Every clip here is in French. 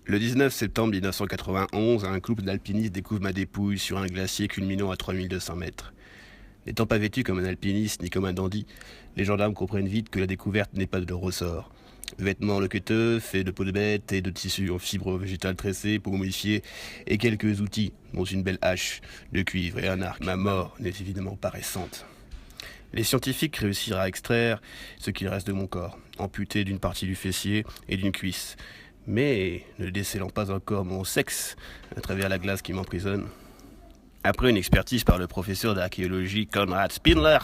Le 19 septembre 1991, un couple d'alpinistes découvre ma dépouille sur un glacier culminant à 3200 mètres. N'étant pas vêtu comme un alpiniste ni comme un dandy, les gendarmes comprennent vite que la découverte n'est pas de leur ressort. Vêtements loqueteux, faits de peau de bête et de tissus en fibres végétales tressées pour momifier, et quelques outils, dont une belle hache de cuivre et un arc. Ma mort n'est évidemment pas récente. Les scientifiques réussirent à extraire ce qu'il reste de mon corps, amputé d'une partie du fessier et d'une cuisse, mais ne décelant pas encore mon sexe à travers la glace qui m'emprisonne. Après une expertise par le professeur d'archéologie Konrad Spindler,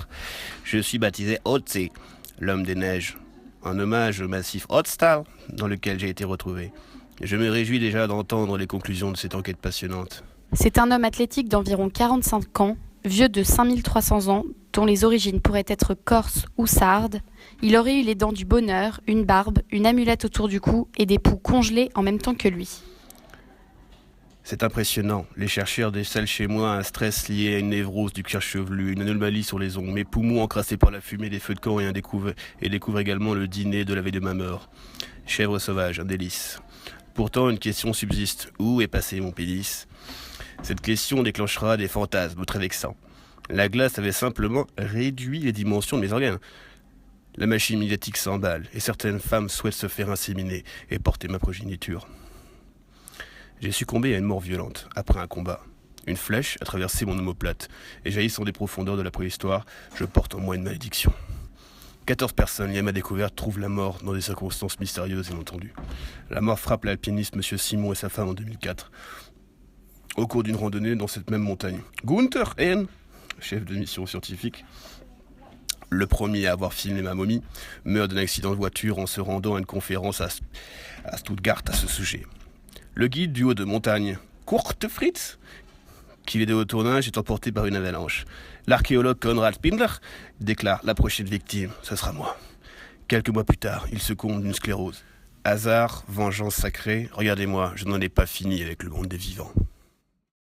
je suis baptisé Otzi, l'homme des neiges, en hommage au massif Ötztal dans lequel j'ai été retrouvé. Je me réjouis déjà d'entendre les conclusions de cette enquête passionnante. C'est un homme athlétique d'environ 45 ans, vieux de 5300 ans, dont les origines pourraient être corse ou sardes. Il aurait eu les dents du bonheur, une barbe, une amulette autour du cou et des poux congelés en même temps que lui. C'est impressionnant. Les chercheurs décèlent chez moi un stress lié à une névrose du cuir chevelu, une anomalie sur les ongles, mes poumons encrassés par la fumée des feux de camp et découvre également le dîner de la veille de ma mort. Chèvre sauvage, un délice. Pourtant, une question subsiste. Où est passé mon pénis ? Cette question déclenchera des fantasmes très vexants. La glace avait simplement réduit les dimensions de mes organes. La machine médiatique s'emballe et certaines femmes souhaitent se faire inséminer et porter ma progéniture. J'ai succombé à une mort violente, après un combat. Une flèche a traversé mon omoplate, et jaillissant des profondeurs de la préhistoire, je porte en moi une malédiction. 14 personnes, liées à ma découverte, trouvent la mort dans des circonstances mystérieuses inattendues. La mort frappe l'alpiniste M. Simon et sa femme en 2004, au cours d'une randonnée dans cette même montagne. Gunther Ehn, chef de mission scientifique, le premier à avoir filmé ma momie, meurt d'un accident de voiture en se rendant à une conférence à Stuttgart à ce sujet. Le guide du haut de montagne, Kurt Fritz, qui l'aidait au tournage, est emporté par une avalanche. L'archéologue Konrad Spindler déclare: la prochaine victime, ce sera moi. Quelques mois plus tard, il succombe d'une sclérose. Hasard, vengeance sacrée, regardez-moi, je n'en ai pas fini avec le monde des vivants.